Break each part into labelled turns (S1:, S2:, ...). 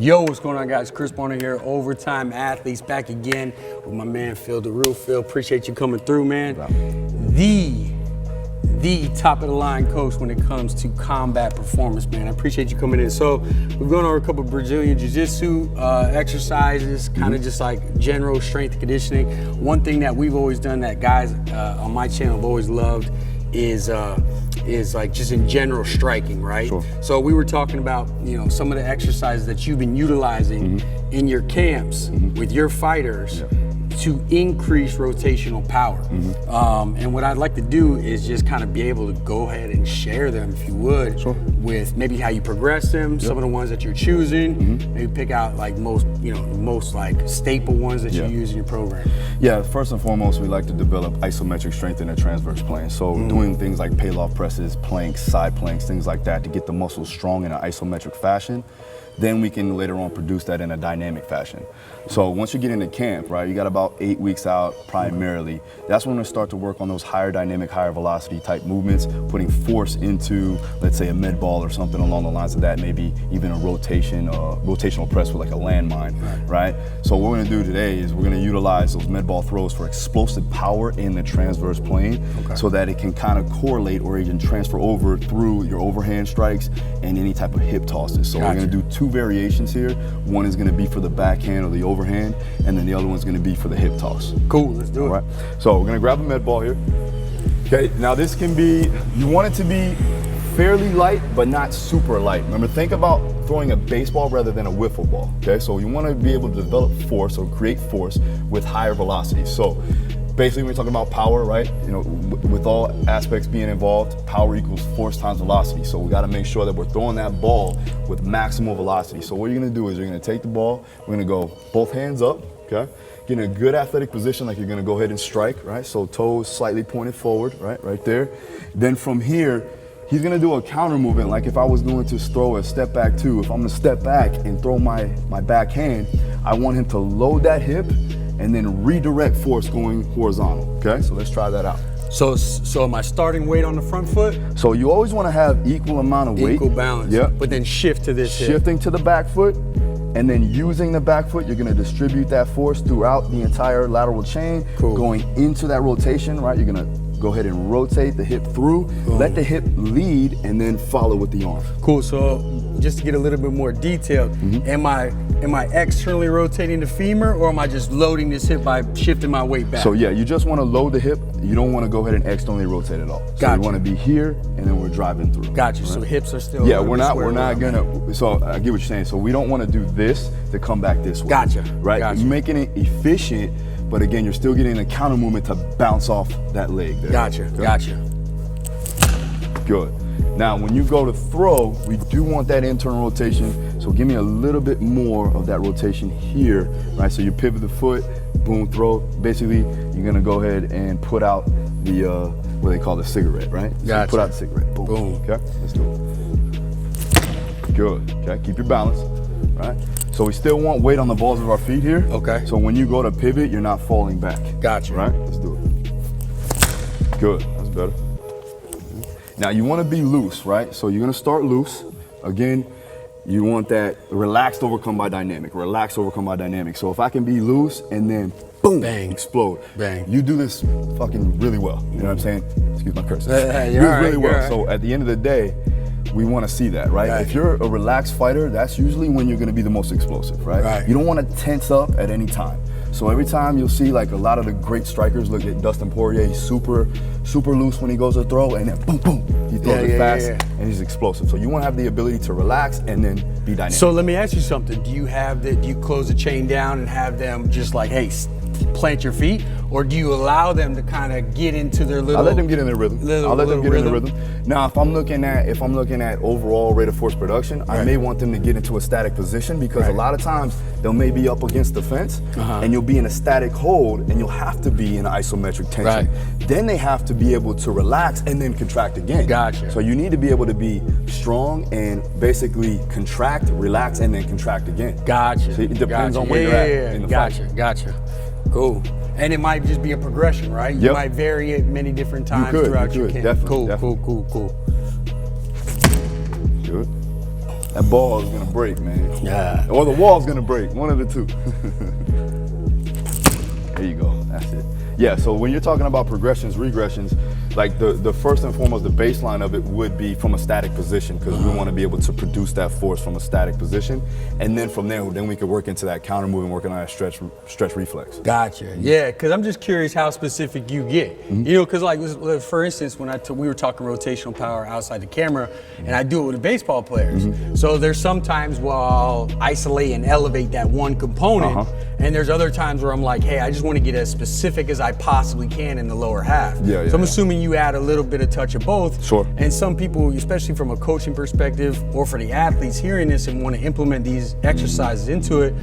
S1: Yo, what's going on, guys? Chris Bonner here, Overtime Athletes, back again with my man Phil DeRue. Phil, appreciate you coming through, man. The top of the line coach when it comes to combat performance, man. I appreciate you coming in. So we're going over a couple of Brazilian Jiu-Jitsu exercises, kind of just like general strength and conditioning. One thing that we've always done that guys on my channel have always loved is like just in general striking, right?
S2: Sure.
S1: So we were talking about, you know, some of the exercises that you've been utilizing in your camps with your fighters to increase rotational power. And what I'd like to do is just kind of be able to go ahead and share them, if you would, with maybe how you progress them, some of the ones that you're choosing, maybe pick out like most like staple ones that you use in your program.
S2: Yeah, first and foremost, we like to develop isometric strength in a transverse plane. So doing things like payloft presses, planks, side planks, things like that to get the muscles strong in an isometric fashion. Then we can later on produce that in a dynamic fashion. So once you get into camp, right, you got about 8 weeks out primarily, that's when we start to work on those higher dynamic, higher velocity type movements, putting force into, let's say, a med ball or something along the lines of that, maybe even a rotational press with like a landmine, right? So what we're gonna do today is we're gonna utilize those med ball throws for explosive power in the transverse plane so that it can kind of correlate or even transfer over through your overhand strikes and any type of hip tosses. So we're gonna do two variations here. One is gonna be for the backhand or the overhand, and then the other one's gonna be for the hip toss.
S1: Cool, let's do it.
S2: All right. So we're gonna grab a med ball here. Okay, now this can be, you want it to be fairly light, but not super light. Remember, think about throwing a baseball rather than a wiffle ball, okay? So you wanna be able to develop force or create force with higher velocity. So basically, when we're talking about power, right? You know, with all aspects being involved, power equals force times velocity. So we got to make sure that we're throwing that ball with maximal velocity. So what you're going to do is you're going to take the ball, we're going to go both hands up, okay? Get in a good athletic position, like you're going to go ahead and strike, right? So toes slightly pointed forward, right there. Then from here, he's going to do a counter movement. Like if I was going to throw a step back two, if I'm going to step back and throw my backhand, I want him to load that hip and then redirect force going horizontal, okay? So let's try that out.
S1: So am I starting weight on the front foot?
S2: So you always wanna have equal amount of weight.
S1: Equal balance, but then shift to this hip.
S2: Shifting to the back foot, and then using the back foot, you're gonna distribute that force throughout the entire lateral chain, going into that rotation, right? You're gonna go ahead and rotate the hip through, let the hip lead, and then follow with the arm.
S1: Cool, so just to get a little bit more detailed, am I externally rotating the femur, or am I just loading this hip by shifting my weight back?
S2: So yeah, you just wanna load the hip. You don't wanna go ahead and externally rotate at all. So you wanna be here, and then we're driving through.
S1: Gotcha, right? So hips are still
S2: we're not gonna, so I get what you're saying. So we don't wanna do this to come back this way.
S1: Gotcha,
S2: right?
S1: Gotcha.
S2: You're making it efficient, but again, you're still getting a counter movement to bounce off that leg there.
S1: Gotcha.
S2: Good. Now, when you go to throw, we do want that internal rotation. So give me a little bit more of that rotation here, right? So you pivot the foot, boom, throw. Basically, you're gonna go ahead and put out the, what they call the cigarette, right?
S1: Gotcha.
S2: So put out the cigarette, boom. Okay, let's do it. Good, okay, keep your balance, right? So we still want weight on the balls of our feet here.
S1: Okay.
S2: So when you go to pivot, you're not falling back.
S1: Gotcha.
S2: Right, let's do it. Good, that's better. Now you want to be loose, right? So you're gonna start loose. Again, you want that relaxed overcome by dynamic, relaxed overcome by dynamic. So if I can be loose and then boom, bang, explode.
S1: Bang.
S2: You do this fucking really well. You know what I'm saying? Excuse my curse.
S1: You're
S2: really well.
S1: Right.
S2: So at the end of the day, we want to see that, right? If you're a relaxed fighter, that's usually when you're going to be the most explosive, right? You don't want to tense up at any time. So every time you'll see like a lot of the great strikers, look at Dustin Poirier, he's super loose when he goes to throw, and then boom, boom, he throws it fast, and he's explosive. So you want to have the ability to relax and then be dynamic.
S1: So let me ask you something. Do you close the chain down and have them just like, hey, plant your feet, or do you allow them to kind of get into their little?
S2: I let them get in their rhythm. I'll let them get in the rhythm. Now, if I'm looking at overall rate of force production, I may want them to get into a static position, because a lot of times they may be up against the fence, and you'll be in a static hold, and you'll have to be in isometric tension. Then they have to be able to relax and then contract again.
S1: Gotcha.
S2: So you need to be able to be strong and basically contract, relax, and then contract again.
S1: Gotcha.
S2: So it depends on where you're at in the fight.
S1: Gotcha. Cool. And it might just be a progression, right? You might vary it many different times throughout your camp.
S2: Definitely,
S1: cool.
S2: Good. That ball is gonna break, man.
S1: Yeah.
S2: Or the wall's gonna break, one of the two. There you go, that's it. Yeah, so when you're talking about progressions, regressions, like the first and foremost, the baseline of it would be from a static position, because we want to be able to produce that force from a static position. And then from there, then we could work into that counter move and working on that stretch reflex.
S1: Gotcha. Yeah, because I'm just curious how specific you get. You know, because like for instance, when we were talking rotational power outside the camera, and I do it with the baseball players. So there's some times where I'll isolate and elevate that one component, and there's other times where I'm like, hey, I just want to get as specific as I possibly can in the lower half. So I'm assuming you add a little bit of touch of both.
S2: Sure.
S1: And some people, especially from a coaching perspective, or for the athletes hearing this and want to implement these exercises into it,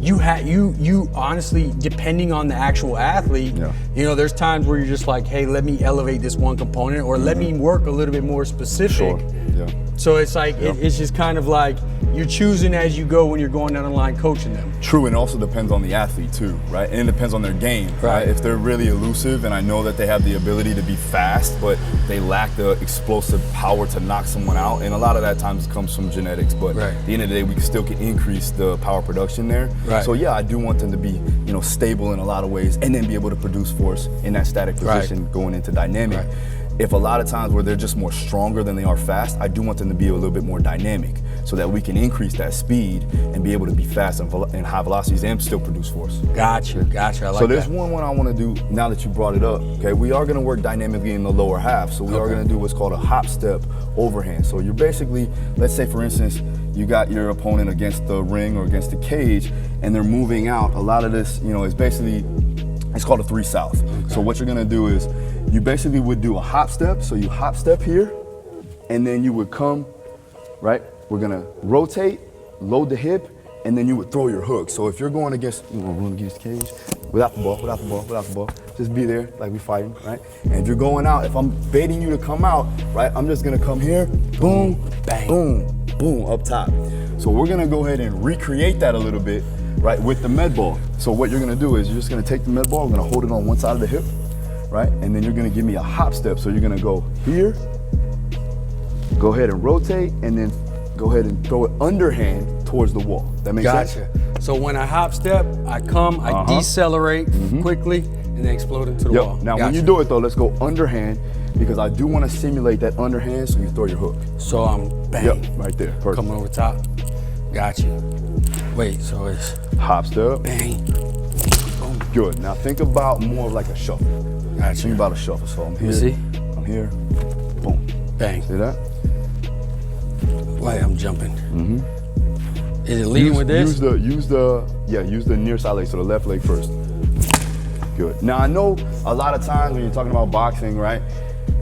S1: you honestly, depending on the actual athlete, you know, there's times where you're just like, hey, let me elevate this one component, or let me work a little bit more specific.
S2: Sure. Yeah.
S1: So it's like, it's just kind of like you're choosing as you go when you're going down the line coaching them.
S2: True, and it also depends on the athlete too, right? And it depends on their game, right? If they're really elusive, and I know that they have the ability to be fast, but they lack the explosive power to knock someone out, and a lot of that times comes from genetics, but at the end of the day, we still can increase the power production there. So yeah, I do want them to be, you know, stable in a lot of ways, and then be able to produce force in that static position going into dynamic. If a lot of times where they're just more stronger than they are fast, I do want them to be a little bit more dynamic, so that we can increase that speed and be able to be fast and high velocities and still produce force.
S1: Gotcha. I like that.
S2: So there's one I want to do now that you brought it up. Okay, we are going to work dynamically in the lower half, so we are going to do what's called a hop step overhand. So you're basically, let's say for instance, you got your opponent against the ring or against the cage, and they're moving out. A lot of this, you know, is basically, it's called a 3 south. So what you're going to do is, you basically would do a hop step. So you hop step here, and then you would come, right? We're gonna rotate, load the hip, and then you would throw your hook. So if you're going against, you know, run against the cage, without the ball, just be there like we fighting, right? And if you're going out, if I'm baiting you to come out, right, I'm just gonna come here, boom, bang, boom, boom, up top. So we're gonna go ahead and recreate that a little bit, right, with the med ball. So what you're gonna do is you're just gonna take the med ball, we're gonna hold it on one side of the hip, right? And then you're gonna give me a hop step. So you're gonna go here, go ahead and rotate, and then go ahead and throw it underhand towards the wall. That makes sense?
S1: Gotcha. So when I hop step, I come, I decelerate quickly, and then explode into the wall.
S2: Now when you do it though, let's go underhand, because I do wanna simulate that underhand, so you throw your hook.
S1: So I'm bang.
S2: Right there, perfect.
S1: Coming over top. Gotcha. Wait, so it's
S2: hop step.
S1: Bang. Boom.
S2: Good, now think about more of like a shuffle.
S1: Gotcha.
S2: Think about a shuffle. So I'm here,
S1: see?
S2: I'm here, boom.
S1: Bang.
S2: See that?
S1: Wait, I'm jumping. Is it leading with this?
S2: Use the near side leg, so the left leg first. Good. Now I know a lot of times when you're talking about boxing, right,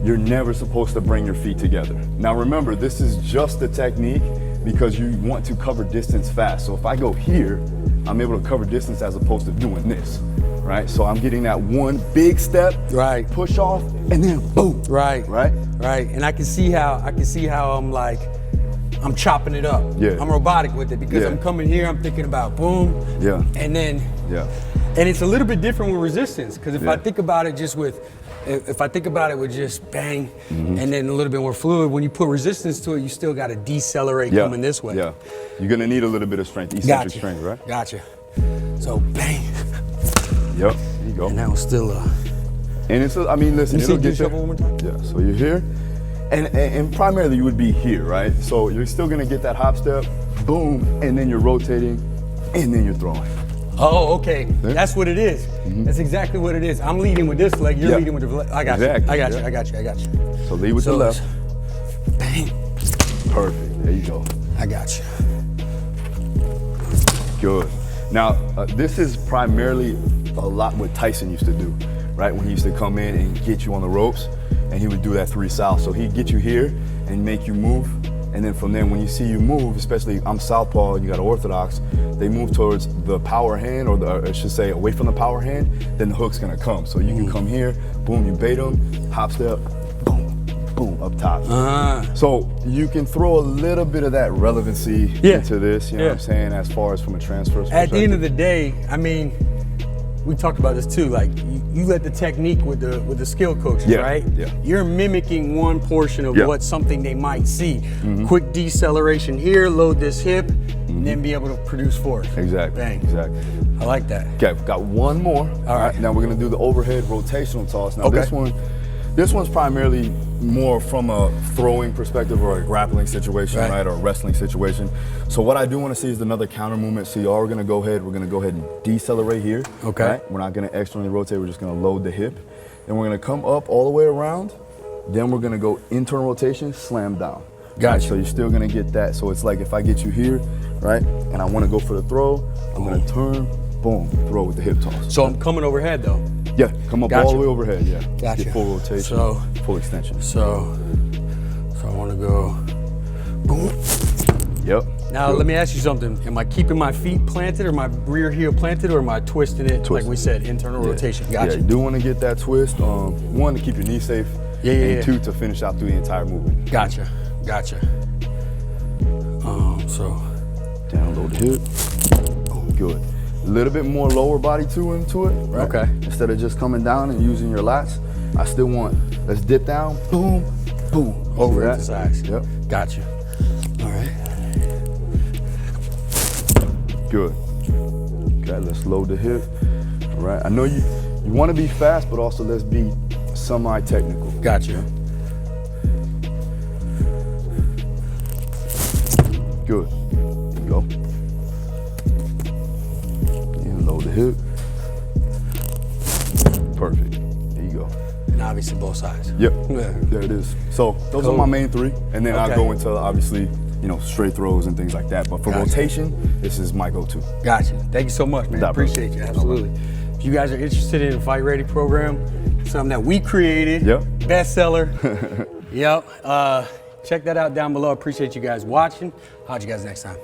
S2: you're never supposed to bring your feet together. Now remember, this is just the technique because you want to cover distance fast. So if I go here, I'm able to cover distance as opposed to doing this, right? So I'm getting that one big step, push off, and then boom. Right.
S1: And I can see how I'm chopping it up. I'm robotic with it because I'm coming here, I'm thinking about boom, and then, and it's a little bit different with resistance, because if I think about it just with, if I think about it with just bang, and then a little bit more fluid, when you put resistance to it, you still got to decelerate coming this way.
S2: You're gonna need a little bit of strength, eccentric strength, right?
S1: Gotcha. So bang.
S2: There you go.
S1: And that was still
S2: and it's, I mean, listen, it'll get you.
S1: One more time?
S2: Yeah, so you're here, and primarily you would be here, right? So you're still gonna get that hop step, boom, and then you're rotating, and then you're throwing.
S1: Oh, okay. That's what it is. That's exactly what it is. I'm leading with this leg, you're leading with the leg. I got you. I got you.
S2: So lead with the left.
S1: Bang.
S2: Perfect. There you go.
S1: I got you.
S2: Good. Now, this is primarily a lot what Tyson used to do, right? When he used to come in and get you on the ropes, and he would do that 3 south. So he'd get you here and make you move. And then from there, when you see you move, especially I'm southpaw and you got orthodox, they move towards the power hand, or I should say away from the power hand, then the hook's gonna come. So you can come here, boom, you bait them, hop step, boom, boom, up top. So you can throw a little bit of that relevancy into this, you know what I'm saying, as far as from a transfer perspective.
S1: At the end of the day, I mean, we talked about this too. Like you let the technique with the skill coaches, right?
S2: Yeah.
S1: You're mimicking one portion of what something they might see. Quick deceleration here, load this hip, and then be able to produce force.
S2: Exactly.
S1: Bang.
S2: Exactly.
S1: I like that.
S2: Okay, we've got one more.
S1: All right.
S2: Now we're gonna do the overhead rotational toss. Now
S1: Okay.
S2: this one's primarily more from a throwing perspective or a grappling situation, right? Or a wrestling situation. So what I do want to see is another counter movement. So we're gonna go ahead and decelerate here.
S1: Okay.
S2: Right? We're not gonna externally rotate, we're just gonna load the hip. Then we're gonna come up all the way around. Then we're gonna go internal rotation, slam down.
S1: Gotcha.
S2: Right? So you're still gonna get that. So it's like if I get you here, right? And I wanna go for the throw, I'm gonna turn, boom, throw with the hip toss.
S1: So I'm coming overhead though.
S2: Yeah, come up all the way overhead, yeah.
S1: Gotcha.
S2: Get full rotation,
S1: So-
S2: full extension.
S1: So I want to go. Boom.
S2: Yep.
S1: Now
S2: Good.
S1: let me ask you something. Am I keeping my feet planted or my rear heel planted, or am I twisting it like we said, internal rotation? Gotcha.
S2: Yeah, you do want to get that twist. One, to keep your knee safe. And two, to finish out through the entire movement.
S1: Gotcha. So
S2: Down, load the hip. Oh, good. A little bit more lower body into it, right?
S1: Okay.
S2: Instead of just coming down and using your lats, I still want, let's dip down, boom, boom.
S1: over
S2: that.
S1: emphasize.
S2: Yep.
S1: Gotcha. All right.
S2: Good. Okay, let's load the hip. All right. I know you want to be fast, but also let's be semi-technical.
S1: Gotcha.
S2: Good. There you go. And load the hip. Perfect. There you go.
S1: And obviously both sides.
S2: Yep.
S1: Yeah.
S2: There it is. So those
S1: Cool.
S2: are my main three, and then
S1: Okay.
S2: I'll go into obviously, straight throws and things like that. But for
S1: Gotcha.
S2: rotation, this is my go-to.
S1: Gotcha. Thank you so much, man.
S2: Nah, bro.
S1: Appreciate you. Absolutely. If you guys are interested in the Fight Ready program, something that we created,
S2: Yep.
S1: bestseller. Yep. Check that out down below. Appreciate you guys watching. I'll see you guys next time.